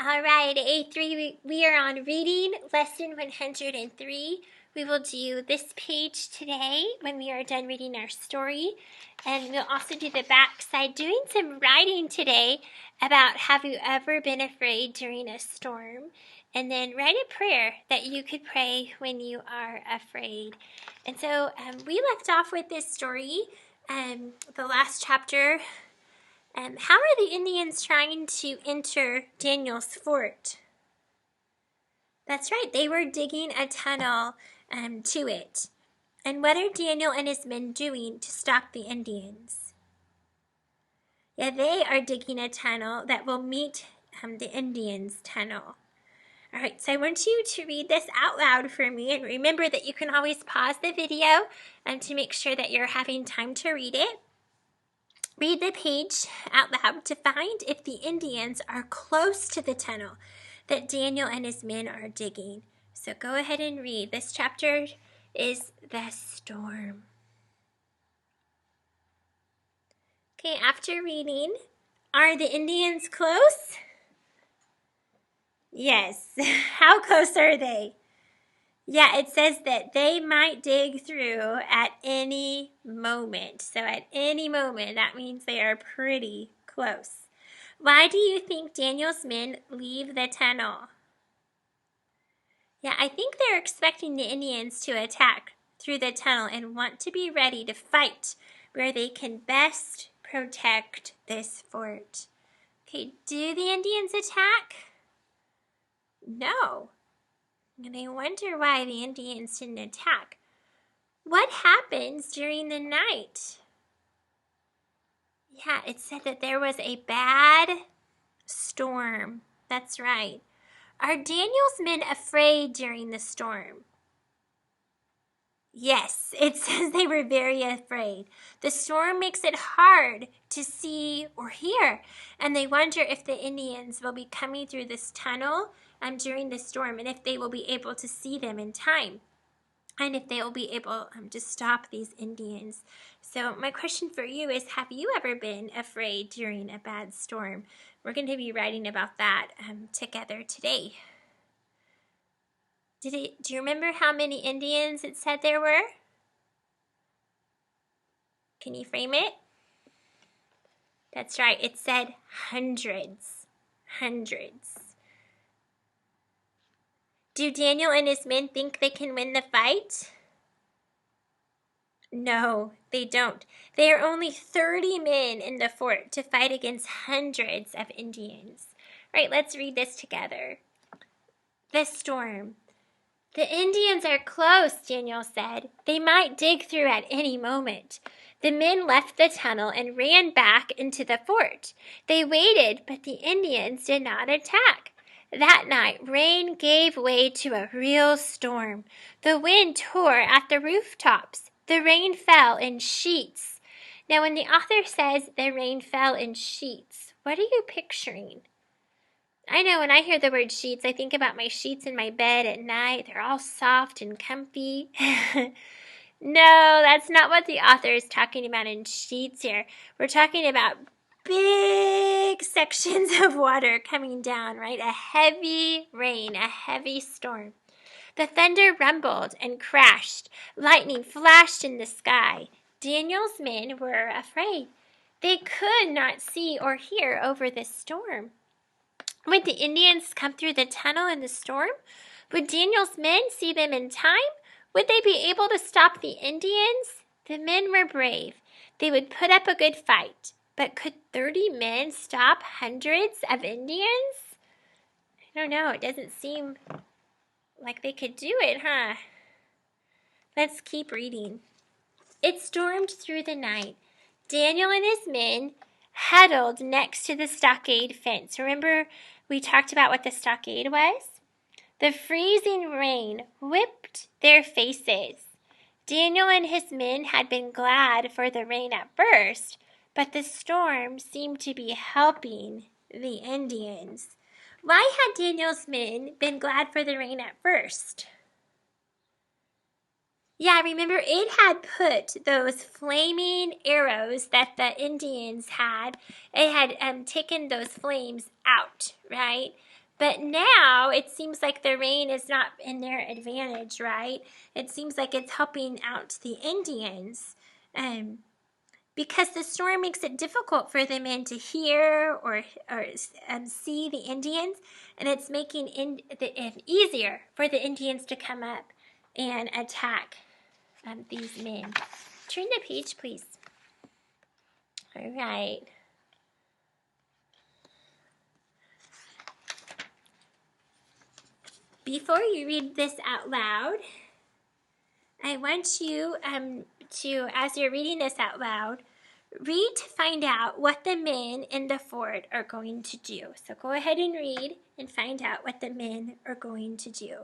All right, A3, we are on reading lesson 103. We will do this page today when we are done reading our story. And we'll also do the back side, doing some writing today about have you ever been afraid during a storm? And then write a prayer that you could pray when you are afraid. And so we left off with this story, the last chapter. How are the Indians trying to enter Daniel's fort? That's right, they were digging a tunnel to it. And what are Daniel and his men doing to stop the Indians? Yeah, they are digging a tunnel that will meet the Indians' tunnel. All right, so I want you to read this out loud for me. And remember that you can always pause the video to make sure that you're having time to read it. Read the page out loud to find if the Indians are close to the tunnel that Daniel and his men are digging. So go ahead and read. This chapter is the storm. Okay, after reading, are the Indians close? Yes. How close are they? Yeah, it says that they might dig through at any moment. So at any moment, that means they are pretty close. Why do you think Daniel's men leave the tunnel? Yeah, I think they're expecting the Indians to attack through the tunnel and want to be ready to fight where they can best protect this fort. Okay, do the Indians attack? No. And I wonder why the Indians didn't attack. What happens during the night? Yeah, it said that there was a bad storm. That's right. Are Daniel's men afraid during the storm? Yes, it says they were very afraid. The storm makes it hard to see or hear, and they wonder if the Indians will be coming through this tunnel during the storm and if they will be able to see them in time and if they will be able to stop these Indians. So my question for you is, have you ever been afraid during a bad storm? We're going to be writing about that together today. Do you remember how many Indians it said there were? Can you frame it? That's right, it said hundreds. Hundreds. Do Daniel and his men think they can win the fight? No, they don't. There are only 30 men in the fort to fight against hundreds of Indians. All right, let's read this together. The storm. The Indians are close, Daniel said. They might dig through at any moment. The men left the tunnel and ran back into the fort. They waited, but the Indians did not attack. That night, rain gave way to a real storm. The wind tore at the rooftops. The rain fell in sheets. Now, when the author says the rain fell in sheets, what are you picturing? I know when I hear the word sheets, I think about my sheets in my bed at night. They're all soft and comfy. No, that's not what the author is talking about in sheets here. We're talking about big sections of water coming down, right? A heavy rain, a heavy storm. The thunder rumbled and crashed. Lightning flashed in the sky. Daniel's men were afraid. They could not see or hear over the storm. Would the Indians come through the tunnel in the storm? Would Daniel's men see them in time? Would they be able to stop the Indians? The men were brave. They would put up a good fight. But could 30 men stop hundreds of Indians? I don't know. It doesn't seem like they could do it, huh? Let's keep reading. It stormed through the night. Daniel and his men huddled next to the stockade fence. Remember, we talked about what the stockade was? The freezing rain whipped their faces. Daniel and his men had been glad for the rain at first, but the storm seemed to be helping the Indians. Why had Daniel's men been glad for the rain at first? Yeah, remember it had put those flaming arrows that the Indians had, it had taken those flames out, right? But now it seems like the rain is not in their advantage, right? It seems like it's helping out the Indians. Because the storm makes it difficult for the men to hear or see the Indians, and it's making it easier for the Indians to come up and attack these men. Turn the page, please. All right. Before you read this out loud, I want you to, as you're reading this out loud, read to find out what the men in the fort are going to do. So go ahead and read and find out what the men are going to do.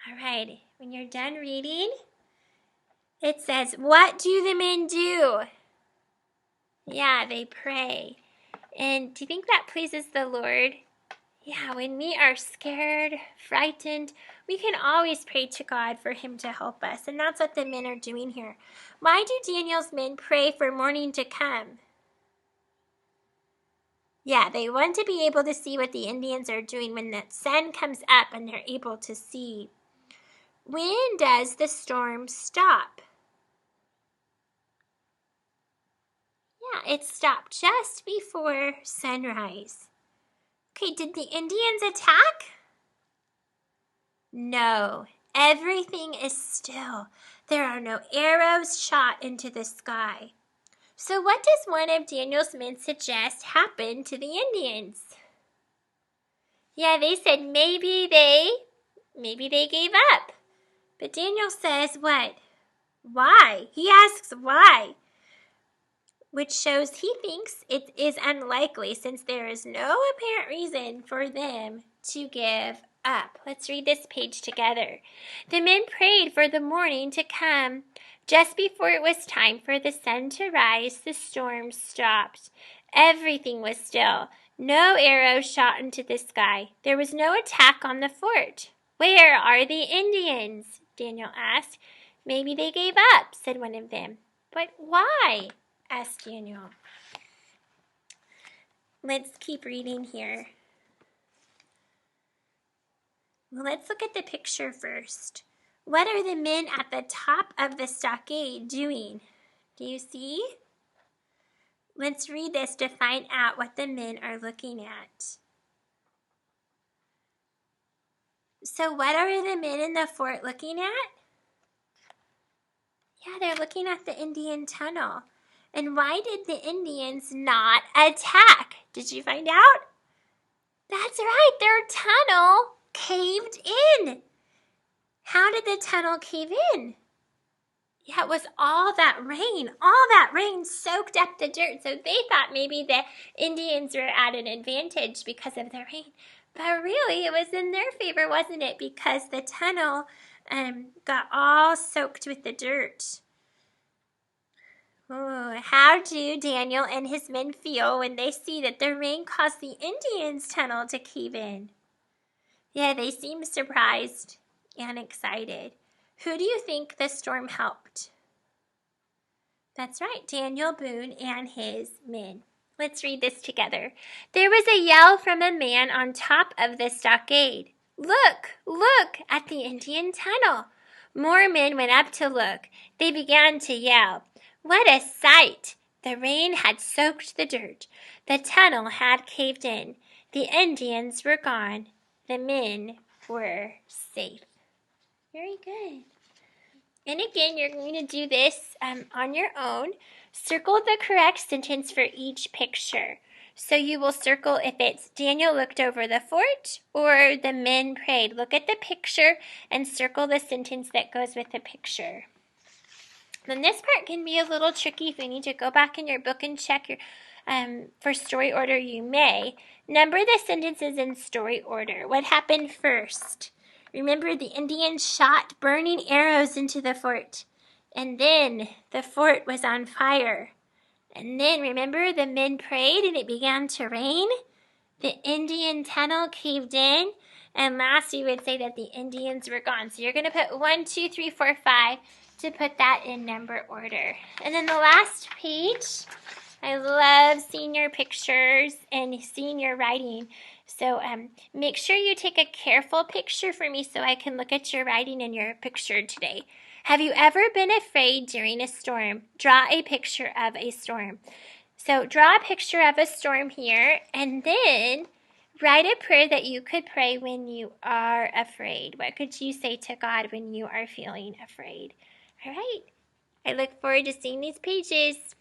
All right, when you're done reading, it says, what do the men do? Yeah, they pray. And do you think that pleases the Lord? Yeah, when we are scared, frightened, we can always pray to God for Him to help us. And that's what the men are doing here. Why do Daniel's men pray for morning to come? Yeah, they want to be able to see what the Indians are doing when the sun comes up and they're able to see. When does the storm stop? Yeah, it stopped just before sunrise. Okay, did the Indians attack? No, everything is still. There are no arrows shot into the sky. So what does one of Daniel's men suggest happened to the Indians? Yeah, they said maybe they gave up. But Daniel says what? Why? He asks why, which shows he thinks it is unlikely since there is no apparent reason for them to give up. Let's read this page together. The men prayed for the morning to come. Just before it was time for the sun to rise, the storm stopped. Everything was still. No arrows shot into the sky. There was no attack on the fort. Where are the Indians? Daniel asked. Maybe they gave up, said one of them. But why? Asked Daniel. Let's keep reading here. Well, let's look at the picture first. What are the men at the top of the stockade doing? Do you see? Let's read this to find out what the men are looking at. So what are the men in the fort looking at? Yeah, they're looking at the Indian tunnel. And why did the Indians not attack? Did you find out? That's right, their tunnel caved in. How did the tunnel cave in? Yeah, it was all that rain. All that rain soaked up the dirt. So they thought maybe the Indians were at an advantage because of the rain. But really, it was in their favor, wasn't it? Because the tunnel got all soaked with the dirt. Oh, how do Daniel and his men feel when they see that the rain caused the Indians' tunnel to cave in? Yeah, they seem surprised and excited. Who do you think the storm helped? That's right, Daniel Boone and his men. Let's read this together. There was a yell from a man on top of the stockade. Look, look at the Indian tunnel. More men went up to look. They began to yell. What a sight! The rain had soaked the dirt. The tunnel had caved in. The Indians were gone. The men were safe. Very good. And again, you're going to do this on your own. Circle the correct sentence for each picture. So you will circle if it's Daniel looked over the fort or the men prayed. Look at the picture and circle the sentence that goes with the picture. Then this part can be a little tricky. If you need to go back in your book and check your for story order, you may. Number the sentences in story order. What happened first? Remember, the Indians shot burning arrows into the fort. And then the fort was on fire. And then, remember, the men prayed and it began to rain. The Indian tunnel caved in. And last, we would say that the Indians were gone. So you're going to put 1, 2, 3, 4, 5 to put that in number order. And then the last page, I love seeing your pictures and seeing your writing. So make sure you take a careful picture for me so I can look at your writing and your picture today. Have you ever been afraid during a storm? Draw a picture of a storm. So draw a picture of a storm here, and then write a prayer that you could pray when you are afraid. What could you say to God when you are feeling afraid? All right. I look forward to seeing these pages.